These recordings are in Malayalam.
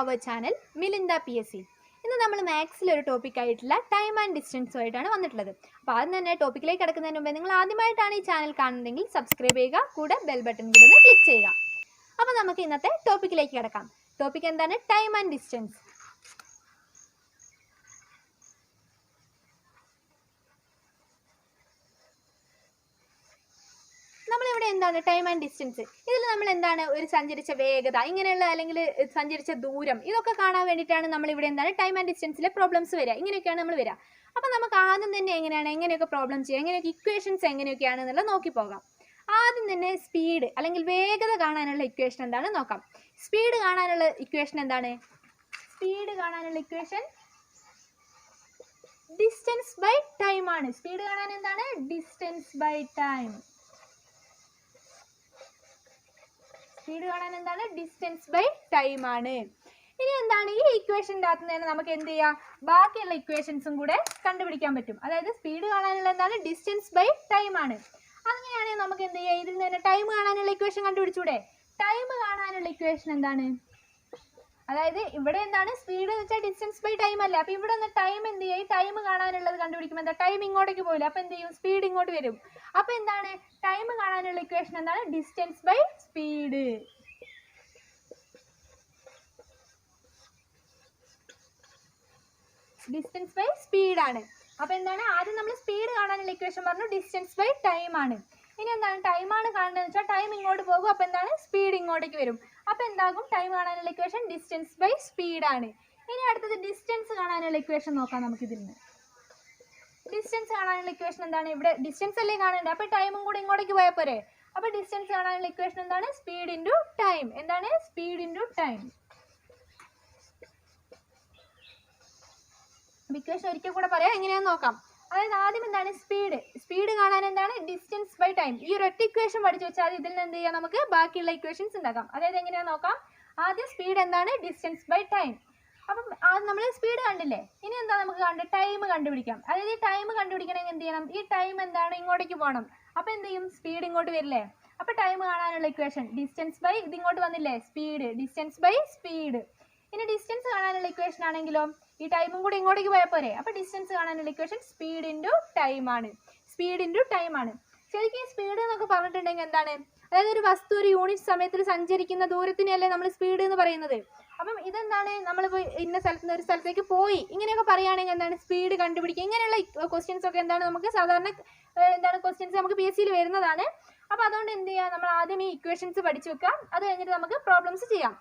our channel Milindha PSC. ഇന്ന് നമ്മൾ മാത്സിൽ ഒരു ടോപ്പിക് ആയിട്ടുള്ള ടൈം ആൻഡ് ഡിസ്റ്റൻസും ആയിട്ടാണ് വന്നിട്ടുള്ളത്. അപ്പോൾ ആദ്യം തന്നെ ടോപ്പിക്കിലേക്ക് കിടക്കുന്നതിന് മുമ്പേ നിങ്ങൾ ആദ്യമായിട്ടാണ് ഈ ചാനൽ കാണുന്നതെങ്കിൽ സബ്സ്ക്രൈബ് ചെയ്യുക, കൂടെ ബെൽ ബട്ടൺ കൂടെ ഒന്ന് ക്ലിക്ക് ചെയ്യുക. അപ്പോൾ നമുക്ക് ഇന്നത്തെ ടോപ്പിക്കിലേക്ക് കിടക്കാം. ടോപ്പിക് എന്താണ്? Time and distance. നമ്മളിവിടെ എന്താണ് ടൈം ആൻഡ് ഡിസ്റ്റൻസ്, ഇതിൽ നമ്മൾ എന്താണ് ഒരു സഞ്ചരിച്ച വേഗത, ഇങ്ങനെയുള്ള അല്ലെങ്കിൽ സഞ്ചരിച്ച ദൂരം, ഇതൊക്കെ കാണാൻ വേണ്ടിയിട്ടാണ് നമ്മളിവിടെ എന്താണ് ടൈം ആൻഡ് ഡിസ്റ്റൻസിലെ പ്രോബ്ലംസ് വരിക. ഇങ്ങനെയൊക്കെയാണ് നമ്മൾ വരിക. അപ്പോൾ നമുക്ക് ആദ്യം തന്നെ എങ്ങനെയൊക്കെ പ്രോബ്ലം ചെയ്യുക, എങ്ങനെയൊക്കെ ഇക്വേഷൻസ് എങ്ങനെയൊക്കെയാണെന്നുള്ളത് നോക്കി പോകാം. ആദ്യം തന്നെ സ്പീഡ് അല്ലെങ്കിൽ വേഗത കാണാനുള്ള ഇക്വേഷൻ എന്താണ് നോക്കാം. സ്പീഡ് കാണാനുള്ള ഇക്വേഷൻ എന്താണ്? സ്പീഡ് കാണാനുള്ള ഇക്വേഷൻ ഡിസ്റ്റൻസ് ബൈ ടൈം ആണ്. സ്പീഡ് കാണാൻ എന്താണ്? Distance by time. സ്പീഡ് കാണാൻ എന്താണ്? ഡിസ്റ്റൻസ് ബൈ ടൈം ആണ്. ഇനി എന്താണ് ഈ ഇക്വേഷൻ്റെ അകത്ത് തന്നെ നമുക്ക് എന്ത് ചെയ്യാം, ബാക്കിയുള്ള ഇക്വേഷൻസും കൂടെ കണ്ടുപിടിക്കാൻ പറ്റും. അതായത് സ്പീഡ് കാണാനുള്ള എന്താണ്? ഡിസ്റ്റൻസ് ബൈ ടൈം ആണ്. അങ്ങനെയാണെങ്കിൽ നമുക്ക് എന്ത് ചെയ്യാം, ഇതിൽ നിന്ന് തന്നെ ടൈം കാണാനുള്ള ഇക്വേഷൻ കണ്ടുപിടിച്ചൂടെ? ടൈം കാണാനുള്ള ഇക്വേഷൻ എന്താണ്? അതായത് ഇവിടെ എന്താണ് സ്പീഡ് എന്ന് വെച്ചാൽ ഡിസ്റ്റൻസ് ബൈ ടൈം അല്ല. അപ്പൊ ഇവിടെ നിന്ന് ടൈം എന്ത് ചെയ്യും, ഈ ടൈം കാണാനുള്ളത് കണ്ടുപിടിക്കുമ്പോൾ എന്താ, ടൈം ഇങ്ങോട്ടേക്ക് പോകില്ല. അപ്പൊ എന്ത് ചെയ്യും, സ്പീഡ് ഇങ്ങോട്ട് വരും. അപ്പൊ എന്താണ് ടൈം കാണാനുള്ള ഇക്വേഷൻ എന്താണ്? Distance by speed. Distance by speed ആണ്. അപ്പൊ എന്താണ്, ആദ്യം നമ്മൾ സ്പീഡ് കാണാനുള്ള ഇക്വേഷൻ പറഞ്ഞു, ഡിസ്റ്റൻസ് ബൈ ടൈം ആണ്. ഇനി എന്താണ് ടൈം ആണ് കാണേണ്ടതെന്ന് വെച്ചാൽ ടൈം ഇങ്ങോട്ട് പോകും. അപ്പൊ എന്താണ് സ്പീഡ് ഇങ്ങോട്ടേക്ക് വരും. അപ്പൊ എന്താകും, ടൈം കാണാനുള്ള ഇക്വേഷൻ ഡിസ്റ്റൻസ് ബൈ സ്പീഡ് ആണ്. ഇനി അടുത്തത് ഡിസ്റ്റൻസ് കാണാനുള്ള ഇക്വേഷൻ നോക്കാം. നമുക്ക് ഇതിൽ നിന്ന് ഡിസ്റ്റൻസ് കാണാനുള്ള ഇക്വേഷൻ എന്താണ്? ഇവിടെ ഡിസ്റ്റൻസ് അല്ലേ കാണേണ്ടത്, അപ്പൊ ടൈമും കൂടി ഇങ്ങോട്ടേക്ക് പോയാൽ പോരെ. അപ്പൊ ഡിസ്റ്റൻസ് കാണാനുള്ള ഇക്വേഷൻ എന്താണ്? Speed into time. എന്താണ്? Speed into time. ഇക്വേഷൻ ഒരിക്കൽ കൂടെ പറയാം, എങ്ങനെയാന്ന് നോക്കാം. അതായത് ആദ്യം എന്താണ് സ്പീഡ്, സ്പീഡ് കാണാൻ എന്താണ്? Distance by time. ഈ ഒരു ഒറ്റ ഇക്വേഷൻ പഠിച്ചു വെച്ചാൽ ഇതിൽ നിന്ന് എന്ത് ചെയ്യാം, നമുക്ക് ബാക്കിയുള്ള ഇക്വേഷൻസ് ഉണ്ടാക്കാം. അതായത് എങ്ങനെയാന്ന് നോക്കാം. ആദ്യം സ്പീഡ് എന്താണ്? Distance by time. അപ്പം ആദ്യം നമ്മൾ സ്പീഡ് കണ്ടില്ലേ, ഇനി എന്താ നമുക്ക് കണ്ടത്, ടൈം കണ്ടുപിടിക്കാം. അതായത് ഈ ടൈം കണ്ടുപിടിക്കണമെങ്കിൽ എന്ത് ചെയ്യണം, ഈ ടൈം എന്താണ് ഇങ്ങോട്ടേക്ക് പോകണം. അപ്പൊ എന്ത് ചെയ്യും, സ്പീഡ് ഇങ്ങോട്ട് വരില്ലേ. അപ്പൊ ടൈം കാണാനുള്ള ഇക്വേഷൻ ഡിസ്റ്റൻസ് ബൈ ഇത് ഇങ്ങോട്ട് വന്നില്ലേ, സ്പീഡ്, ഡിസ്റ്റൻസ് ബൈ സ്പീഡ്. ഇനി ഡിസ്റ്റൻസ് കാണാനുള്ള ഇക്വേഷൻ ആണെങ്കിലോ ഈ ടൈമും കൂടി ഇങ്ങോട്ടേക്ക് പോയാൽ പോരെ. അപ്പൊ ഡിസ്റ്റൻസ് കാണാനുള്ള ഇക്വേഷൻ സ്പീഡ് ഇൻറ്റു ടൈം ആണ്. സ്പീഡ് ഇൻറ്റു ടൈം ആണ്. ശരിക്കും ഈ സ്പീഡ് എന്നൊക്കെ പറഞ്ഞിട്ടുണ്ടെങ്കിൽ എന്താണ്, അതായത് ഒരു വസ്തു ഒരു യൂണിറ്റ് സമയത്തിൽ സഞ്ചരിക്കുന്ന ദൂരത്തിനല്ലേ നമ്മൾ സ്പീഡ് എന്ന് പറയുന്നത്. അപ്പം ഇതെന്താണ്, നമ്മളിപ്പോൾ ഇന്ന സ്ഥലത്ത് നിന്ന് ഒരു സ്ഥലത്തേക്ക് പോയി ഇങ്ങനെയൊക്കെ പറയുകയാണെങ്കിൽ എന്താണ് സ്പീഡ് കണ്ടുപിടിക്കുക. ഇങ്ങനെയുള്ള ക്വസ്റ്റ്യൻസ് ഒക്കെ എന്താണ് നമുക്ക് സാധാരണ എന്താണ് ക്വസ്റ്റ്യൻസ് നമുക്ക് PSC വരുന്നതാണ്. അപ്പോൾ അതുകൊണ്ട് എന്ത് ചെയ്യുക, നമ്മൾ ആദ്യം ഈ ഇക്വേഷൻസ് പഠിച്ചു വെക്കാം. അത് കഴിഞ്ഞിട്ട് നമുക്ക് പ്രോബ്ലംസ് ചെയ്യാം.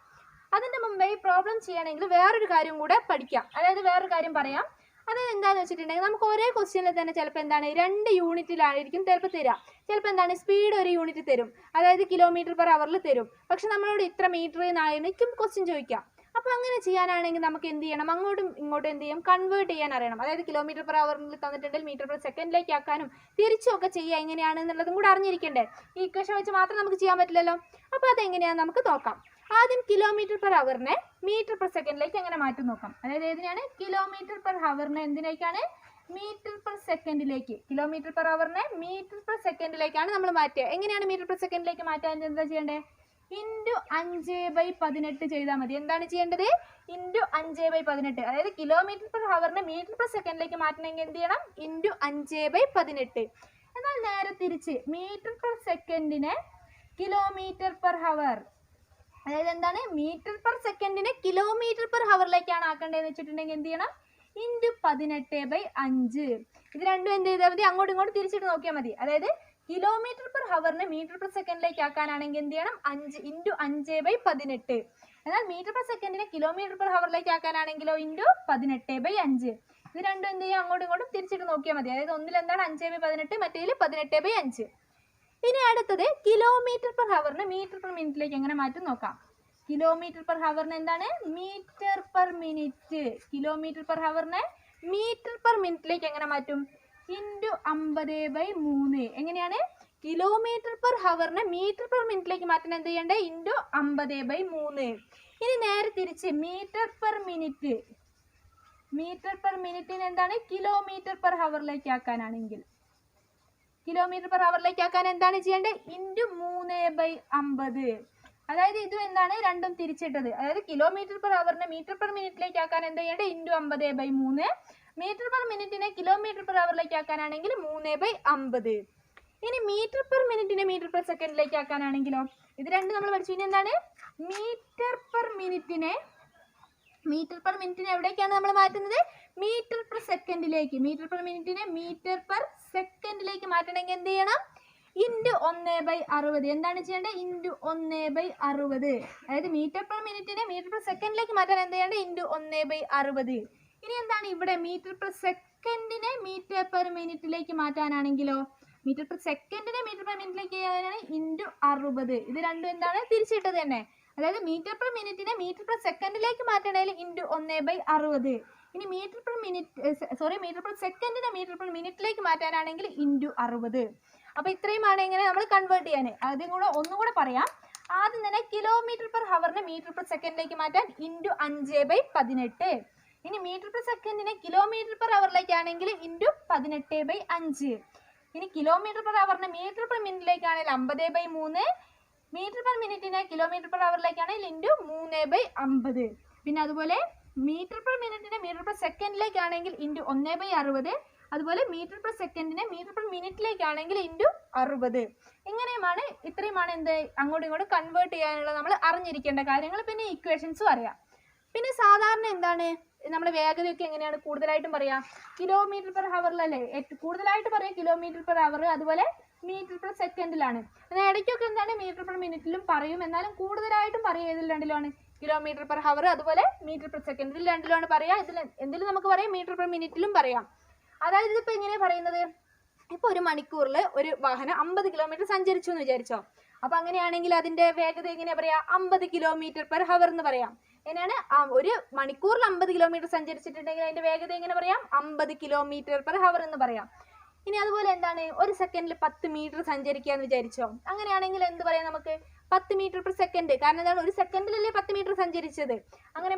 അതിൻ്റെ മുമ്പേ ഈ പ്രോബ്ലം ചെയ്യണമെങ്കിൽ വേറൊരു കാര്യം കൂടെ പഠിക്കാം. അതായത് വേറൊരു കാര്യം പറയാം. അത് എന്താണെന്ന് വെച്ചിട്ടുണ്ടെങ്കിൽ നമുക്ക് ഒരേ ക്വസ്റ്റ്യനിൽ തന്നെ ചിലപ്പോൾ എന്താണ് 2 യൂണിറ്റിലായിരിക്കും ചിലപ്പോൾ തരാം. ചിലപ്പോൾ എന്താണ് സ്പീഡ് 1 യൂണിറ്റ് തരും, അതായത് km/h തരും. പക്ഷെ നമ്മളോട് ഇത്ര മീറ്റർ എന്നായിരിക്കും ക്വസ്റ്റ്യൻ ചോദിക്കാം. അപ്പോൾ അങ്ങനെ ചെയ്യാനാണെങ്കിൽ നമുക്ക് എന്ത് ചെയ്യണം, അങ്ങോട്ടും ഇങ്ങോട്ടും എന്ത് ചെയ്യും, കൺവേർട്ട് ചെയ്യാൻ അറിയണം. അതായത് km/h തന്നിട്ടുണ്ടെങ്കിൽ m/s ആക്കാനും തിരിച്ചുമൊക്കെ ചെയ്യുക എങ്ങനെയാണെന്നുള്ളതും കൂടെ അറിഞ്ഞിരിക്കണ്ടേ. ഈ ഇക്വേഷൻ വെച്ച് മാത്രം നമുക്ക് ചെയ്യാൻ പറ്റില്ലല്ലോ. അപ്പോൾ അതെങ്ങനെയാണെന്ന് നമുക്ക് നോക്കാം. ആദ്യം km/h m/s എങ്ങനെ മാറ്റും നോക്കാം. അതായത് ഏതിനാണ്, km/h എന്തിലേക്കാണ്, m/s km/h m/s നമ്മൾ മാറ്റുക. എങ്ങനെയാണ് m/s മാറ്റാൻ എന്താ ചെയ്യേണ്ടത്, ഇൻറ്റു 5/18 ചെയ്താൽ മതി. എന്താണ് ചെയ്യേണ്ടത്, ഇൻറ്റു 5/18. അതായത് km/h m/s മാറ്റണമെങ്കിൽ എന്ത് ചെയ്യണം, ഇൻറ്റു 5/18. എന്നാൽ നേരെ തിരിച്ച് m/s km/h, അതായത് എന്താണ് m/s km/h ആക്കേണ്ടതെന്ന് വെച്ചിട്ടുണ്ടെങ്കിൽ എന്ത് ചെയ്യണം, ഇൻറ്റു 18/5. ഇത് രണ്ടും എന്ത് ചെയ്താൽ മതി, അങ്ങോട്ടും ഇങ്ങോട്ടും തിരിച്ചിട്ട് നോക്കിയാൽ മതി. അതായത് km/h m/s ആക്കാനാണെങ്കിൽ എന്ത് ചെയ്യണം, 5 ഇൻറ്റു 5/18. എന്നാൽ m/s km/h ആക്കാനാണെങ്കിലോ ഇൻറ്റു 18/5. ഇത് രണ്ടും എന്ത് ചെയ്യുക, അങ്ങോട്ടും ഇങ്ങോട്ടും തിരിച്ചിട്ട് നോക്കിയാൽ മതി. അതായത് ഒന്നിൽ എന്താണ് 5/18, മറ്റേതിൽ 18/5. ഇനി അടുത്തത് km/h m/min എങ്ങനെ മാറ്റും നോക്കാം. km/h എന്താണ്, m/min. km/h m/min എങ്ങനെ മാറ്റും, ഇൻറ്റു 50/3. എങ്ങനെയാണ്, km/h m/min മാറ്റാൻ എന്ത് ചെയ്യണ്ടേ, ഇൻറ്റു 50/3. ഇനി നേരെ തിരിച്ച് m/min എന്താണ്, km/h ആക്കാനാണെങ്കിൽ km/h ആക്കാൻ എന്താണ് ചെയ്യേണ്ടത്, ഇൻറ്റു 3/50. അതായത് ഇതും എന്താണ് രണ്ടും തിരിച്ചിട്ടത്. അതായത് കിലോമീറ്റർ പെർ അവറിനെ മീറ്റർ പെർ മിനിറ്റിലേക്ക് ആക്കാൻ എന്താ ചെയ്യേണ്ടത്? ഇൻറ്റു 50/3. മീറ്റർ പെർ മിനിറ്റിനെ കിലോമീറ്റർ പെർ അവറിലേക്ക് ആക്കാനാണെങ്കിൽ 3/50. ഇനി മീറ്റർ പെർ മിനിറ്റിനെ മീറ്റർ പെർ സെക്കൻഡിലേക്ക് ആക്കാനാണെങ്കിലോ? ഇത് രണ്ടും നമ്മൾ പഠിച്ചു. ഇനി എന്താണ്? മീറ്റർ പെർ മിനിറ്റിനെ എവിടേക്കാണ് നമ്മൾ മാറ്റുന്നത്? മീറ്റർ പെർ സെക്കൻഡിലേക്ക്. മീറ്റർ പെർ മിനിറ്റിനെ മീറ്റർ പെർ സെക്കൻഡിലേക്ക് മാറ്റണമെങ്കിൽ എന്ത് ചെയ്യണം? ഇൻറ്റു 1/60. എന്താണ് ചെയ്യേണ്ടത്? ഇൻറ്റു 1/60. അതായത് മീറ്റർ പെർ മിനിറ്റിനെ മീറ്റർ പെർ സെക്കൻഡിലേക്ക് മാറ്റാൻ എന്ത് ചെയ്യേണ്ടത്? ഇൻറ്റു 1/60. ഇനി എന്താണ് ഇവിടെ? മീറ്റർ പെർ സെക്കൻഡിനെ മീറ്റർ പെർ മിനിറ്റിലേക്ക് മാറ്റാനാണെങ്കിലോ? മീറ്റർ പെർ സെക്കൻഡിനെ മീറ്റർ പെർ മിനിറ്റിലേക്ക് ചെയ്യാനാണ് ഇൻറ്റു 60. ഇത് രണ്ടും എന്താണ്? തിരിച്ചിട്ടത് തന്നെ. അതായത് മീറ്റർ പെർ മിനിറ്റിനെ മീറ്റർ പെർ സെക്കൻഡിലേക്ക് മാറ്റണമെങ്കിൽ ഇൻറ്റു 1/60. ഇനി മീറ്റർ പെർ സെക്കൻഡിനെ മീറ്റർ പെർ മിനിറ്റിലേക്ക് മാറ്റാനാണെങ്കിൽ ഇൻറ്റു 60. അപ്പോൾ ഇത്രയുമാണ് എങ്ങനെ നമ്മൾ കൺവേർട്ട് ചെയ്യാൻ. അതും കൂടെ ഒന്നുകൂടെ പറയാം. ആദ്യം തന്നെ കിലോമീറ്റർ പെർ ഹവറിനെ മീറ്റർ പെർ സെക്കൻഡിലേക്ക് മാറ്റാൻ ഇൻറ്റു 5/18. ഇനി മീറ്റർ പെർ സെക്കൻഡിനെ കിലോമീറ്റർ പെർ അവറിലേക്കാണെങ്കിൽ ഇൻറ്റു 18/5. ഇനി കിലോമീറ്റർ പെർ അവറിനെ മീറ്റർ പെർ മിനിറ്റിലേക്കാണെങ്കിൽ 50/3. മീറ്റർ പെർ മിനിറ്റിനെ കിലോമീറ്റർ പെർ അവറിലേക്കാണെങ്കിൽ ഇൻറ്റു 3/50. പിന്നെ അതുപോലെ മീറ്റർ പെർ മിനിറ്റിനെ മീറ്റർ പെർ സെക്കൻഡിലേക്കാണെങ്കിൽ ഇൻറ്റു 1/60. അതുപോലെ മീറ്റർ പെർ സെക്കൻഡിനെ മീറ്റർ പെർ മിനിറ്റിലേക്കാണെങ്കിൽ ഇൻറ്റു 60. ഇങ്ങനെയുമാണ് ഇത്രയുമാണ് എന്ത് അങ്ങോട്ടും ഇങ്ങോട്ടും കൺവേർട്ട് ചെയ്യാനുള്ള നമ്മൾ അറിഞ്ഞിരിക്കേണ്ട കാര്യങ്ങൾ. പിന്നെ ഇക്വേഷൻസും അറിയാം. പിന്നെ സാധാരണ എന്താണ് നമ്മുടെ വേഗതയൊക്കെ എങ്ങനെയാണ് കൂടുതലായിട്ടും പറയാം? കിലോമീറ്റർ പെർ ഹവറിലല്ലേ കൂടുതലായിട്ട് പറയാം, കിലോമീറ്റർ പെർ ഹവർ. അതുപോലെ മീറ്റർ പെർ സെക്കൻഡിലാണ്. എന്നാൽ ഇടയ്ക്കൊക്കെ എന്താണ് മീറ്റർ പെർ മിനിറ്റിലും പറയും. എന്നാലും കൂടുതലായിട്ടും പറയുക ഇതിൽ രണ്ടിലുമാണ്. കിലോമീറ്റർ പെർ ഹവർ അതുപോലെ മീറ്റർ പെർ സെക്കൻഡ്, ഇതിൽ രണ്ടിലുമാണ് പറയാം. എന്തിലും നമുക്ക് പറയാം, മീറ്റർ പെർ മിനിറ്റിലും പറയാം. അതായത് ഇതിപ്പോൾ എങ്ങനെയാണ് പറയുന്നത്? ഇപ്പോൾ ഒരു മണിക്കൂറിൽ ഒരു വാഹനം 50 കിലോമീറ്റർ സഞ്ചരിച്ചു എന്ന് വിചാരിച്ചോ. അപ്പോൾ അങ്ങനെയാണെങ്കിൽ അതിൻ്റെ വേഗത എങ്ങനെയാണ് പറയാം? 50 കിലോമീറ്റർ പെർ ഹവർ എന്ന് പറയാം. എങ്ങനെയാണ്? ഒരു മണിക്കൂറിൽ 50 കിലോമീറ്റർ സഞ്ചരിച്ചിട്ടുണ്ടെങ്കിൽ അതിൻ്റെ വേഗത എങ്ങനെ പറയാം? 50 കിലോമീറ്റർ പെർ ഹവർ എന്ന് പറയാം. ഇനി അതുപോലെ എന്താണ്? ഒരു സെക്കൻഡിൽ 10 മീറ്റർ സഞ്ചരിക്കുക എന്ന് വിചാരിച്ചോ. അങ്ങനെയാണെങ്കിൽ എന്ത് പറയാം നമുക്ക്? 10 മീറ്റർ പെർ സെക്കൻഡ്. കാരണം എന്താണ്? ഒരു സെക്കൻഡിലല്ലേ 10 മീറ്റർ സഞ്ചരിച്ചത്. അങ്ങനെ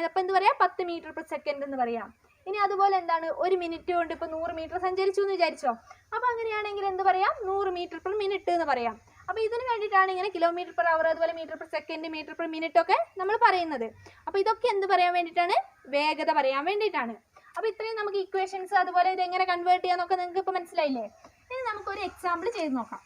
അപ്പം എന്ത് പറയാം? 10 മീറ്റർ പെർ സെക്കൻഡ് എന്ന് പറയാം. ഇനി അതുപോലെ എന്താണ്? ഒരു മിനിറ്റ് കൊണ്ട് ഇപ്പോൾ 100 മീറ്റർ സഞ്ചരിച്ചു എന്ന് വിചാരിച്ചോ. അപ്പോൾ അങ്ങനെയാണെങ്കിൽ എന്ത് പറയാം? 100 മീറ്റർ പെർ മിനിറ്റ് എന്ന് പറയാം. അപ്പോൾ ഇതിന് വേണ്ടിയിട്ടാണ് ഇങ്ങനെ കിലോമീറ്റർ പെർ അവർ അതുപോലെ metre per second metre per minute ഒക്കെ നമ്മൾ പറയുന്നത്. അപ്പോൾ ഇതൊക്കെ എന്ത് പറയാൻ വേണ്ടിയിട്ടാണ്? വേഗത പറയാൻ വേണ്ടിയിട്ടാണ്. അപ്പോൾ ഇത്രയും നമുക്ക് ഇക്വേഷൻസ് അതുപോലെ ഇത് എങ്ങനെ കൺവേർട്ട് ചെയ്യാന്നൊക്കെ നിങ്ങൾക്ക് ഇപ്പോൾ മനസ്സിലായില്ലേ? ഇനി നമുക്കൊരു എക്സാമ്പിൾ ചെയ്ത് നോക്കാം.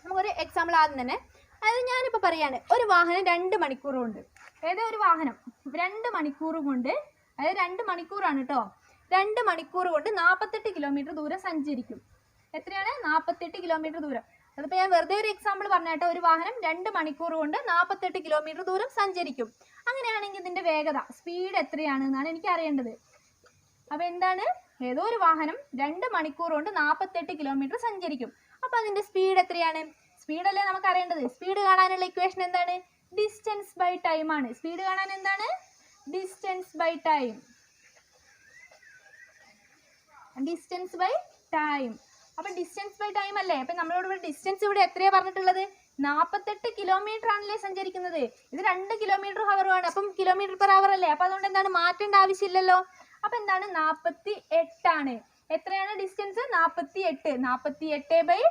നമുക്കൊരു എക്സാമ്പിൾ ആദ്യം തന്നെ. അതായത് ഞാനിപ്പോൾ പറയാണ് ഒരു വാഹനം 2 മണിക്കൂർ കൊണ്ട്, അതായത് ഒരു വാഹനം 2 മണിക്കൂർ കൊണ്ട്, അതായത് 2 മണിക്കൂറാണ് കേട്ടോ, 2 മണിക്കൂർ കൊണ്ട് 48 കിലോമീറ്റർ ദൂരം സഞ്ചരിക്കും. എത്രയാണ്? 48 കിലോമീറ്റർ ദൂരം. അതിപ്പോൾ ഞാൻ വെറുതെ ഒരു എക്സാമ്പിൾ പറഞ്ഞേട്ടോ. ഒരു വാഹനം 2 മണിക്കൂർ കൊണ്ട് 48 കിലോമീറ്റർ ദൂരം സഞ്ചരിക്കും. അങ്ങനെയാണെങ്കിൽ ഇതിൻ്റെ വേഗത സ്പീഡ് എത്രയാണ് എന്നാണ് എനിക്ക് അറിയേണ്ടത്. അപ്പോൾ എന്താണ്? ഏതോ ഒരു വാഹനം 2 മണിക്കൂർ കൊണ്ട് 48 കിലോമീറ്റർ സഞ്ചരിക്കും. അപ്പോൾ അതിൻ്റെ സ്പീഡ് എത്രയാണ്? സ്പീഡല്ലേ നമുക്ക് അറിയേണ്ടത്. സ്പീഡ് കാണാനുള്ള ഇക്വേഷൻ എന്താണ്? ഡിസ്റ്റൻസ് ബൈ ടൈം ആണ്. സ്പീഡ് കാണാൻ എന്താണ്? Distance by time. Distance by time. അപ്പം ഡിസ്റ്റൻസ് ബൈ ടൈം അല്ലേ? അപ്പം നമ്മളോട് ഇവിടെ ഡിസ്റ്റൻസ് ഇവിടെ എത്രയാണ് പറഞ്ഞിട്ടുള്ളത്? 48 കിലോമീറ്റർ ആണല്ലേ സഞ്ചരിക്കുന്നത്. ഇത് 2 കിലോമീറ്റർ ഹവറുമാണ്. അപ്പം കിലോമീറ്റർ പെർ അവർ അല്ലേ? അപ്പം അതുകൊണ്ട് എന്താണ് മാറ്റേണ്ട ആവശ്യമില്ലല്ലോ. അപ്പം എന്താണ്? 48 ആണ്. എത്രയാണ് ഡിസ്റ്റൻസ്? 48. 48 ബൈ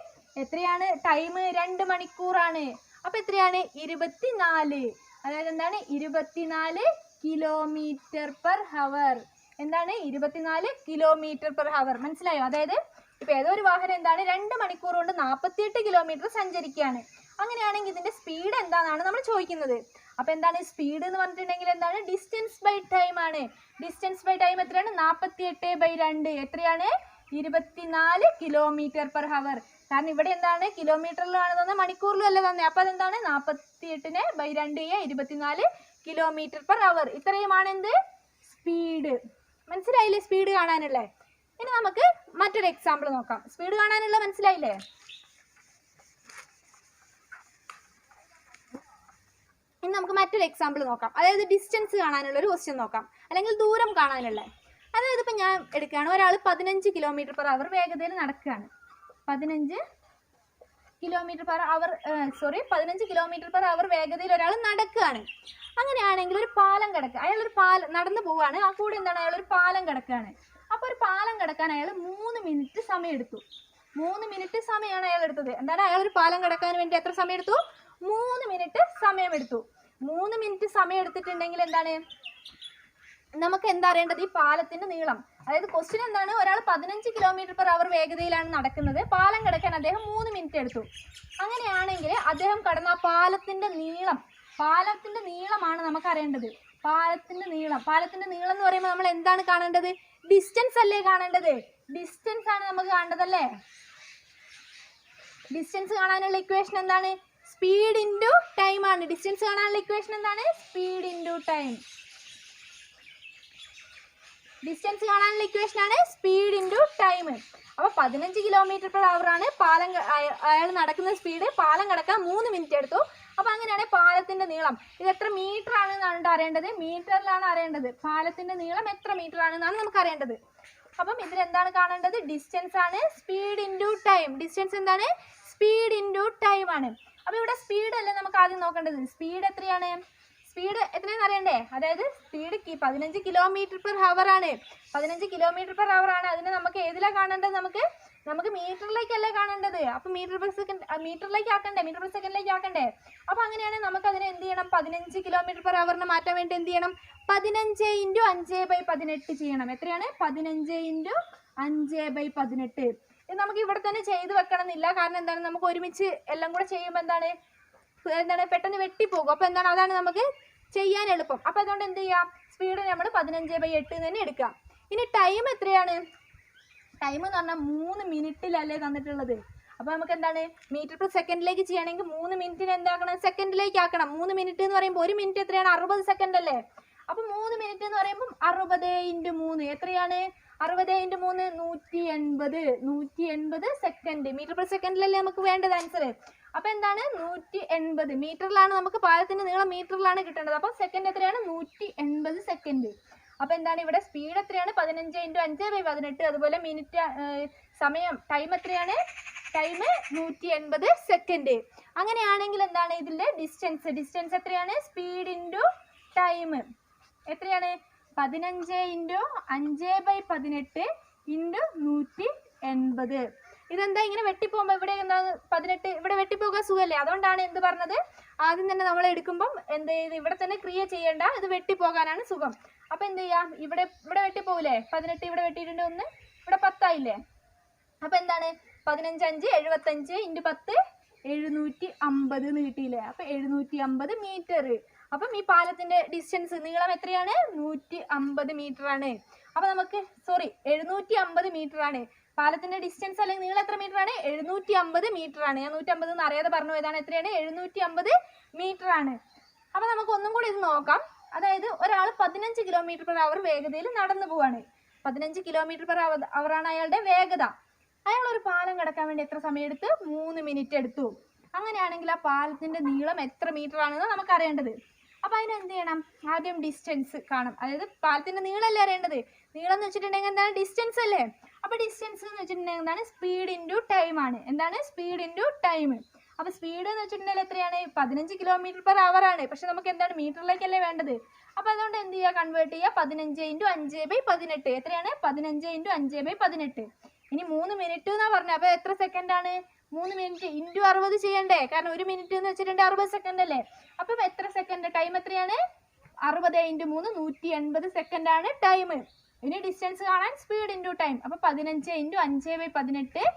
എത്രയാണ്? ടൈം 2 മണിക്കൂറാണ്. അപ്പം എത്രയാണ്? 24. അതായത് എന്താണ്? 24 കിലോമീറ്റർ പെർ ഹവർ. എന്താണ്? 24 കിലോമീറ്റർ പെർ ഹവർ. മനസ്സിലായോ? അതായത് ഇപ്പം ഏതോ ഒരു വാഹനം എന്താണ് 2 മണിക്കൂർ കൊണ്ട് 48 കിലോമീറ്റർ സഞ്ചരിക്കുകയാണ്. അങ്ങനെയാണെങ്കിൽ ഇതിൻ്റെ സ്പീഡ് എന്താണെന്നാണ് നമ്മൾ ചോദിക്കുന്നത്. അപ്പം എന്താണ് സ്പീഡ് എന്ന് പറഞ്ഞിട്ടുണ്ടെങ്കിൽ എന്താണ്? ഡിസ്റ്റൻസ് ബൈ ടൈം ആണ്. ഡിസ്റ്റൻസ് ബൈ ടൈം എത്രയാണ്? 48/2. എത്രയാണ്? 24 കിലോമീറ്റർ പെർ ഹവർ. കാരണം ഇവിടെ എന്താണ്? കിലോമീറ്ററിലാണ് തന്നെ, മണിക്കൂറിലും അല്ലേ തന്നെ. അപ്പം അതെന്താണ്? 48/2 24 കിലോമീറ്റർ പെർ ഹവർ. ഇത്രയുമാണ് എന്ത്? സ്പീഡ്. മനസ്സിലായില്ലേ? സ്പീഡ് കാണാനുള്ളത്. ഇനി നമുക്ക് മറ്റൊരു എക്സാമ്പിൾ നോക്കാം. സ്പീഡ് കാണാനുള്ള മനസ്സിലായില്ലേ? ഇനി നമുക്ക് മറ്റൊരു എക്സാമ്പിൾ നോക്കാം. അതായത് ഡിസ്റ്റൻസ് കാണാനുള്ള ഒരു ക്വസ്റ്റ്യൻ നോക്കാം, അല്ലെങ്കിൽ ദൂരം കാണാനുള്ള. അതായത് ഇപ്പം ഞാൻ എടുക്കുകയാണ്, ഒരാൾ 15 കിലോമീറ്റർ പെർ അവർ വേഗതയിൽ നടക്കുകയാണ്. 15 കിലോമീറ്റർ പെർ അവർ വേഗതയിൽ ഒരാൾ നടക്കുകയാണ്. അങ്ങനെയാണെങ്കിൽ ഒരു പാലം കിടക്കുക, അയാളൊരു നടന്നു പോവുകയാണ്. ആ കൂടെ എന്താണ്? അയാളൊരു പാലം കിടക്കുകയാണ്. അപ്പോൾ ഒരു പാലം കിടക്കാൻ അയാൾ 3 മിനിറ്റ് സമയം എടുത്തു. 3 മിനിറ്റ് സമയമാണ് അയാൾ എടുത്തത്. എന്താണ് അയാൾ ഒരു പാലം കടക്കാൻ വേണ്ടി എത്ര സമയം എടുത്തു? 3 മിനിറ്റ് സമയം എടുത്തു. 3 മിനിറ്റ് സമയം എടുത്തിട്ടുണ്ടെങ്കിൽ എന്താണ് നമുക്ക് എന്താ അറിയേണ്ടത്? ഈ പാലത്തിന്റെ നീളം. അതായത് ക്വസ്റ്റ്യൻ എന്താണ്? ഒരാൾ 15 km/h വേഗതയിലാണ് നടക്കുന്നത്. പാലം കടക്കാൻ അദ്ദേഹം 3 മിനിറ്റ് എടുത്തു. അങ്ങനെയാണെങ്കിൽ അദ്ദേഹം കടന്ന പാലത്തിന്റെ നീളമാണ് നമുക്ക് അറിയേണ്ടത്. പാലത്തിന്റെ നീളം എന്ന് പറയുമ്പോൾ നമ്മൾ എന്താണ് കാണേണ്ടത്? ഡിസ്റ്റൻസ് അല്ലേ കാണേണ്ടത്? ഡിസ്റ്റൻസ് ആണ് നമുക്ക് കാണേണ്ടതല്ലേ? ഡിസ്റ്റൻസ് കാണാനുള്ള ഇക്വേഷൻ എന്താണ്? സ്പീഡ് ഇൻറ്റു ടൈം ആണ്. ഡിസ്റ്റൻസ് കാണാനുള്ള ഇക്വേഷൻ എന്താണ്? Speed into time. ഡിസ്റ്റൻസ് കാണാനുള്ള ഇക്വേഷൻ ആണ് സ്പീഡ് ഇൻറ്റു ടൈം. അപ്പോൾ 15 km/h ആണ് അയാൾ നടക്കുന്ന സ്പീഡ്. പാലം കടക്കാൻ 3 മിനിറ്റ് എടുത്തു. അപ്പോൾ അങ്ങനെയാണ് പാലത്തിന്റെ നീളം. ഇത് എത്ര മീറ്റർ ആണെന്നാണ് അറിയേണ്ടത്? മീറ്ററിലാണ് അറിയേണ്ടത്. പാലത്തിന്റെ നീളം എത്ര മീറ്റർ ആണെന്നാണ് നമുക്ക് അറിയേണ്ടത്. അപ്പം ഇതിൽ എന്താണ് കാണേണ്ടത്? ഡിസ്റ്റൻസ് ആണ് സ്പീഡ് ഇൻറ്റു ടൈം. ഡിസ്റ്റൻസ് എന്താണ്? സ്പീഡ് ഇൻറ്റു ടൈം ആണ്. അപ്പോൾ ഇവിടെ സ്പീഡ് അല്ലേ നമുക്ക് ആദ്യം നോക്കേണ്ടത്. സ്പീഡ് എത്രയാണ്? സ്പീഡ് എത്രയാണെന്ന് അറിയണ്ടേ? അതായത് സ്പീഡ് 15 km/h ആണ്. 15 km/h ആണ്. അതിനെ നമുക്ക് ഏതിലാണ് കാണേണ്ടത്? നമുക്ക് മീറ്ററിലേക്കല്ലേ കാണേണ്ടത്. അപ്പോൾ മീറ്ററിലേക്ക് ആക്കണ്ടേ? Metre per സെക്കൻഡിലേക്ക് ആക്കണ്ടേ? അപ്പോൾ അങ്ങനെയാണെങ്കിൽ നമുക്ക് അതിനെ എന്ത് ചെയ്യണം? 15 km/h മാറ്റാൻ വേണ്ടി എന്ത് ചെയ്യണം? 15 × 5/18 ചെയ്യണം. എത്രയാണ്? 15 × 5/18. ഇത് നമുക്ക് ഇവിടെ തന്നെ ചെയ്ത് വെക്കണം എന്നില്ല. കാരണം എന്താണ്? നമുക്ക് ഒരുമിച്ച് എല്ലാം കൂടെ ചെയ്യുമ്പോൾ എന്താണ് പെട്ടെന്ന് വെട്ടിപ്പോകും. അപ്പോൾ എന്താണ്? അതാണ് നമുക്ക് ചെയ്യാൻ എളുപ്പം. അപ്പോൾ അതുകൊണ്ട് എന്ത് ചെയ്യാം? സ്പീഡ് നമ്മൾ 15/8 തന്നെ എടുക്കാം. ഇനി ടൈം എത്രയാണ്? ടൈം എന്ന് പറഞ്ഞാൽ 3 മിനിറ്റിലല്ലേ തന്നിട്ടുള്ളത്. അപ്പോൾ നമുക്ക് എന്താണ്? മീറ്റർ പെർ സെക്കൻഡിലേക്ക് ചെയ്യണമെങ്കിൽ 3 മിനിറ്റിന് എന്താക്കണം? സെക്കൻഡിലേക്ക് ആക്കണം. 3 മിനിറ്റ് എന്ന് പറയുമ്പോൾ 1 മിനിറ്റ് എത്രയാണ്? 60 സെക്കൻഡ് അല്ലേ? അപ്പോൾ 3 മിനിറ്റ് എന്ന് പറയുമ്പോൾ 60 × 3 എത്രയാണ്? 60 × 3 180 സെക്കൻഡ്. മീറ്റർ പെർ സെക്കൻഡിലല്ലേ നമുക്ക് വേണ്ടത് ആൻസർ. അപ്പോൾ എന്താണ്? 180 മീറ്ററിലാണ് നമുക്ക് പാലത്തിന്റെ നീളം മീറ്ററിലാണ് കിട്ടേണ്ടത്. അപ്പോൾ സെക്കൻഡ് എത്രയാണ്? 180 സെക്കൻഡ്. അപ്പോൾ എന്താണ് ഇവിടെ സ്പീഡ് എത്രയാണ്? 15 × 5/18. അതുപോലെ മിനിറ്റ് സമയം ടൈം എത്രയാണ്? Time 180 second. അങ്ങനെയാണെങ്കിൽ എന്താണ് ഇതിന്റെ ഡിസ്റ്റൻസ് എത്രയാണ്? സ്പീഡ് ഇൻറ്റു ടൈം എത്രയാണ്? 15 × 5/18 × 180. ഇതെന്താ ഇങ്ങനെ വെട്ടിപ്പോകുമ്പോൾ ഇവിടെ എന്താ 18 ഇവിടെ വെട്ടിപ്പോകാൻ സുഖമല്ലേ? അതുകൊണ്ടാണ് എന്ത് പറഞ്ഞത്? ആദ്യം തന്നെ നമ്മൾ എടുക്കുമ്പം എന്ത് ചെയ്ത് ഇവിടെ തന്നെ ക്രിയേറ്റ് ചെയ്യേണ്ട, ഇത് വെട്ടിപ്പോകാനാണ് സുഖം. അപ്പോൾ എന്ത് ചെയ്യാം? ഇവിടെ വെട്ടിപ്പോകില്ലേ? 18 ഇവിടെ വെട്ടിയിട്ടുണ്ട്, 1 ഇവിടെ 10 ആയില്ലേ? അപ്പോൾ എന്താണ്? 15 × 5 75 × 10 750 എന്ന് കിട്ടിയില്ലേ? അപ്പോൾ 750 മീറ്റർ. അപ്പം ഈ പാലത്തിന്റെ ഡിസ്റ്റൻസ് നീളം എത്രയാണ്? 150 മീറ്റർ ആണ്. അപ്പോൾ നമുക്ക് 750 മീറ്റർ ആണ് പാലത്തിന്റെ ഡിസ്റ്റൻസ്. അല്ലെങ്കിൽ നീളം എത്ര മീറ്റർ ആണ്? 750 മീറ്റർ ആണ്. ഞാൻ 150 എന്ന് അറിയാതെ പറഞ്ഞു പോയതാണ്. എത്രയാണ്? 750 മീറ്റർ ആണ്. അപ്പോൾ നമുക്ക് ഒന്നും കൂടി ഇത് നോക്കാം. അതായത് ഒരാൾ 15 km/h വേഗതയിൽ നടന്നു പോവാണ്. 15 km/h ആണ് അയാളുടെ വേഗത. അയാൾ ഒരു പാലം കടക്കാൻ വേണ്ടി എത്ര സമയം എടുത്തു? 3 മിനിറ്റ് എടുത്തു. അങ്ങനെയാണെങ്കിൽ ആ പാലത്തിന്റെ നീളം എത്ര മീറ്റർ ആണെന്ന് നമുക്ക് അറിയേണ്ടത്. അപ്പോൾ അതിന് എന്ത് ചെയ്യണം? ആദ്യം ഡിസ്റ്റൻസ് കാണും. അതായത് പാലത്തിന്റെ നീളമല്ലേ അറിയേണ്ടത്. നീളം എന്ന് വെച്ചിട്ടുണ്ടെങ്കിൽ എന്താണ്? ഡിസ്റ്റൻസ് അല്ലേ? അപ്പോൾ ഡിസ്റ്റൻസ് എന്ന് വെച്ചിട്ടുണ്ടെങ്കിൽ എന്താണ്? സ്പീഡ് ഇൻറ്റു ടൈം ആണ്. എന്താണ്? Speed into time. അപ്പോൾ സ്പീഡ് എന്ന് വെച്ചിട്ടുണ്ടെങ്കിൽ എത്രയാണ്? 15 km/h ആണ്. പക്ഷെ നമുക്ക് എന്താണ്? മീറ്ററിലേക്കല്ലേ വേണ്ടത്. അപ്പോൾ അതുകൊണ്ട് എന്ത് ചെയ്യുക? കൺവേർട്ട് ചെയ്യുക. 15 × 5/18 എത്രയാണ്? 15 × 5/18. ഇനി 3 മിനിറ്റ് എന്നാണ് പറഞ്ഞത്. അപ്പോൾ എത്ര സെക്കൻഡ് ആണ്? 3 മിനിറ്റ് ഇൻറ്റു 60 ചെയ്യണ്ടേ? കാരണം 1 മിനിറ്റ് എന്ന് വെച്ചിട്ടുണ്ടെങ്കിൽ 60 സെക്കൻഡ് അല്ലേ? അപ്പം എത്ര സെക്കൻഡ്? ടൈം എത്രയാണ്? 60 × 3 180 സെക്കൻഡ് ആണ് ടൈം. ഇനി ഡിസ്റ്റൻസ് കാണാൻ സ്പീഡ് ഇൻറ്റു ടൈം. അപ്പോൾ 15 × 5/18 ×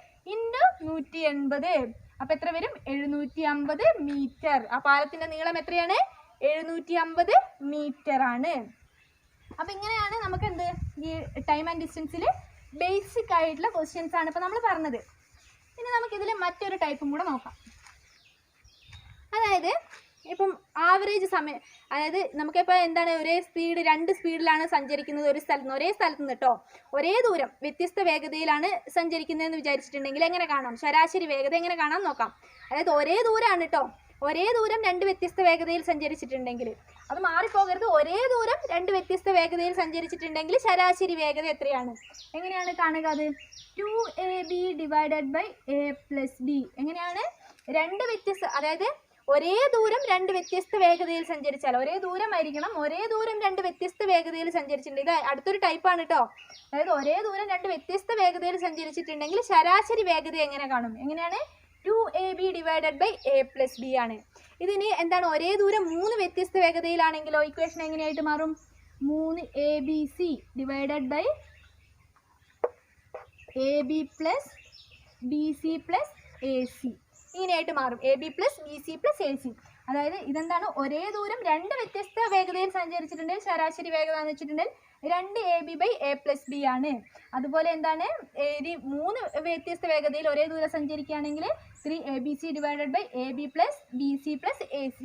180. അപ്പോൾ എത്ര വരും? 750 മീറ്റർ. ആ പാലത്തിന്റെ നീളം എത്രയാണ്? 750 മീറ്റർ ആണ്. അപ്പോൾ ഇങ്ങനെയാണ് നമുക്ക് എന്ത് ഈ ടൈം ആൻഡ് ഡിസ്റ്റൻസിൽ ബേസിക് ആയിട്ടുള്ള ക്വസ്റ്റ്യൻസ് ആണ് ഇപ്പോൾ നമ്മൾ പറഞ്ഞത്. ഇനി നമുക്കിതിൽ മറ്റൊരു ടൈപ്പും കൂടെ നോക്കാം. അതായത് ഇപ്പം ആവറേജ് സമയം, അതായത് നമുക്കിപ്പോൾ എന്താണ് ഒരേ സ്പീഡ് 2 സ്പീഡിലാണ് സഞ്ചരിക്കുന്നത് ഒരേ സ്ഥലത്ത് നിന്ന് കേട്ടോ. ഒരേ ദൂരം വ്യത്യസ്ത വേഗതയിലാണ് സഞ്ചരിക്കുന്നതെന്ന് വിചാരിച്ചിട്ടുണ്ടെങ്കിൽ എങ്ങനെ കാണാം? ശരാശരി വേഗത എങ്ങനെ കാണാൻ നോക്കാം. അതായത് ഒരേ ദൂരമാണ് കേട്ടോ. ഒരേ ദൂരം 2 വ്യത്യസ്ത വേഗതയിൽ സഞ്ചരിച്ചിട്ടുണ്ടെങ്കിൽ അത് മാറിപ്പോകരുത്. ഒരേ ദൂരം 2 വ്യത്യസ്ത വേഗതയിൽ സഞ്ചരിച്ചിട്ടുണ്ടെങ്കിൽ ശരാശരി വേഗത എത്രയാണ്? എങ്ങനെയാണ് കാണുക? അത് 2AB / A + B. എങ്ങനെയാണ്? 2 വ്യത്യസ്ത, അതായത് ഒരേ ദൂരം രണ്ട് വ്യത്യസ്ത വേഗതയിൽ സഞ്ചരിച്ചാൽ, ഒരേ ദൂരമായിരിക്കണം, ഒരേ ദൂരം രണ്ട് വ്യത്യസ്ത വേഗതയിൽ സഞ്ചരിച്ചിട്ടുണ്ട്. ഇത് അടുത്തൊരു ടൈപ്പാണ് കേട്ടോ. അതായത് ഒരേ ദൂരം രണ്ട് വ്യത്യസ്ത വേഗതയിൽ സഞ്ചരിച്ചിട്ടുണ്ടെങ്കിൽ ശരാശരി വേഗത എങ്ങനെ കാണും? എങ്ങനെയാണ്? 2ab divided by a plus B ആണ്. ഇതിന് എന്താണ്? ഒരേ ദൂരം 3 വ്യത്യസ്ത വേഗതയിലാണെങ്കിലോ ഇക്വേഷൻ എങ്ങനെയായിട്ട് മാറും? 3abc divided by ab plus bc plus ac ഇങ്ങനെയായിട്ട് മാറും. ab plus bc plus ac. അതായത് ഇതെന്താണ്? ഒരേ ദൂരം രണ്ട് വ്യത്യസ്ത വേഗതയിൽ സഞ്ചരിച്ചിട്ടുണ്ടെങ്കിൽ ശരാശരി വേഗത എന്ന് വെച്ചിട്ടുണ്ടെങ്കിൽ 2ab by a plus B ആണ്. അതുപോലെ എന്താണ്? 3 വ്യത്യസ്ത വേഗതയിൽ ഒരേ ദൂരം സഞ്ചരിക്കുകയാണെങ്കിൽ 3abc divided by ab plus bc plus ac.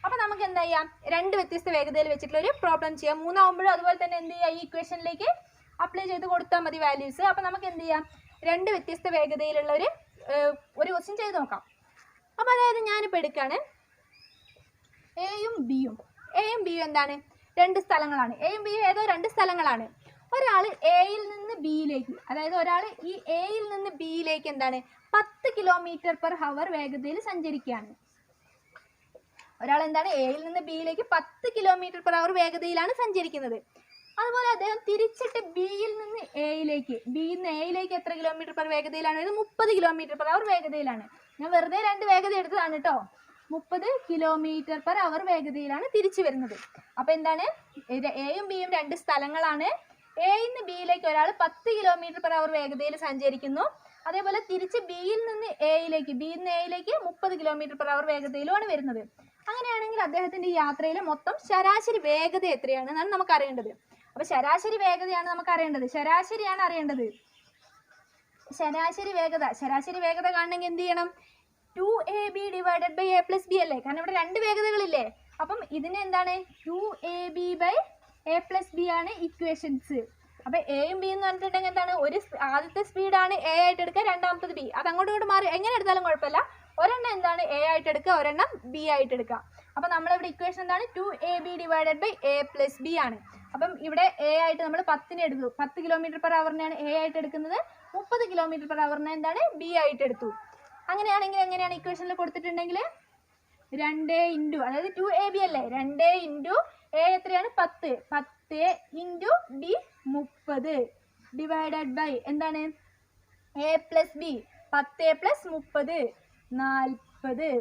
അപ്പോൾ നമുക്ക് എന്താ ചെയ്യാം? രണ്ട് വ്യത്യസ്ത വേഗതയിൽ വെച്ചിട്ടുള്ള ഒരു പ്രോബ്ലം ചെയ്യാം. 3 ആകുമ്പോഴും അതുപോലെ തന്നെ എന്ത് ചെയ്യാം? ഈ ഇക്വേഷനിലേക്ക് അപ്ലൈ ചെയ്ത് കൊടുത്താൽ മതി വാല്യൂസ്. അപ്പോൾ നമുക്ക് എന്ത് ചെയ്യാം? രണ്ട് വ്യത്യസ്ത വേഗതയിലുള്ള ഒരു ക്വസ്റ്റ്യൻ ചെയ്ത് നോക്കാം. അപ്പോൾ അതായത് ഞാനിപ്പോൾ എടുക്കുകയാണ് എയും ബിയും. എയും ബിയും എന്താണ്? രണ്ട് സ്ഥലങ്ങളാണ്. എയും ബിയും ഏതോ രണ്ട് സ്ഥലങ്ങളാണ്. ഒരാൾ എയിൽ നിന്ന് ബിയിലേക്ക്, അതായത് ഒരാൾ ഈ എയിൽ നിന്ന് ബിയിലേക്ക് എന്താണ് 10 km/h വേഗതയിൽ സഞ്ചരിക്കുകയാണ്. ഒരാൾ എന്താണ് എയിൽ നിന്ന് ബിയിലേക്ക് 10 km/h വേഗതയിലാണ് സഞ്ചരിക്കുന്നത്. അതുപോലെ അദ്ദേഹം തിരിച്ചിട്ട് ബിയിൽ നിന്ന് എയിലേക്ക്, ബിയിൽ നിന്ന് എയിലേക്ക് എത്ര km/h വേഗതയിലാണ്? 30 km/h വേഗതയിലാണ്. ഞാൻ വെറുതെ രണ്ട് വേഗത എടുത്തതാണ് കേട്ടോ. 30 km/h വേഗതയിലാണ് തിരിച്ചു വരുന്നത്. അപ്പോൾ എന്താണ്? എയും ബിയും രണ്ട് സ്ഥലങ്ങളാണ്. എയിൽ നിന്ന് ബിയിലേക്ക് ഒരാൾ 10 km/h വേഗതയിൽ സഞ്ചരിക്കുന്നു. അതേപോലെ തിരിച്ച് ബിയിൽ നിന്ന് എയിലേക്ക് 30 km/h വേഗതയിലുമാണ് വരുന്നത്. അങ്ങനെയാണെങ്കിൽ അദ്ദേഹത്തിന്റെ യാത്രയിൽ മൊത്തം ശരാശരി വേഗത എത്രയാണെന്നാണ് നമുക്ക് അറിയേണ്ടത്. അപ്പോൾ ശരാശരി വേഗതയാണ് നമുക്ക് അറിയേണ്ടത്. ശരാശരിയാണ് അറിയേണ്ടത്. ശരാശരി വേഗത കാണണമെങ്കിൽ എന്ത് ചെയ്യണം? 2ab divided by a plus B അല്ലേ? കാരണം ഇവിടെ രണ്ട് വേഗതകളില്ലേ. അപ്പം ഇതിന് എന്താണ്? 2ab by a plus B ആണ് ഇക്വേഷൻസ്. അപ്പോൾ എയും ബി എന്ന് പറഞ്ഞിട്ടുണ്ടെങ്കിൽ എന്താണ്? ആദ്യത്തെ സ്പീഡാണ് എ ആയിട്ട് എടുക്കുക, രണ്ടാമത്തത് ബി. അത് അങ്ങോട്ടും ഇങ്ങോട്ട് മാറി എങ്ങനെ എടുത്താലും കുഴപ്പമില്ല. ഒരെണ്ണം എന്താണ്? എ ആയിട്ട് എടുക്കുക, ഒരെണ്ണം ബി ആയിട്ട് എടുക്കുക. അപ്പോൾ നമ്മളിവിടെ ഇക്വേഷൻ എന്താണ്? 2ab divided by a plus B ആണ്. അപ്പം ഇവിടെ എ ആയിട്ട് നമ്മൾ 10 എടുത്തു. 10 km/hനെയാണ് എ ആയിട്ട് എടുക്കുന്നത്. 30 km/hനെ എന്താണ്? ബി ആയിട്ട് എടുത്തു. അങ്ങനെയാണെങ്കിൽ എങ്ങനെയാണ് ഇക്വേഷനിൽ കൊടുത്തിട്ടുണ്ടെങ്കിൽ 2 ഇൻറ്റു, അതായത് 2ab അല്ലേ, 2 ഇൻറ്റു എ എത്രയാണ്? 10 ഇൻറ്റു ബി 30 ഡിവൈഡഡ് ബൈ എന്താണ്? A plus B 10 plus 30 40.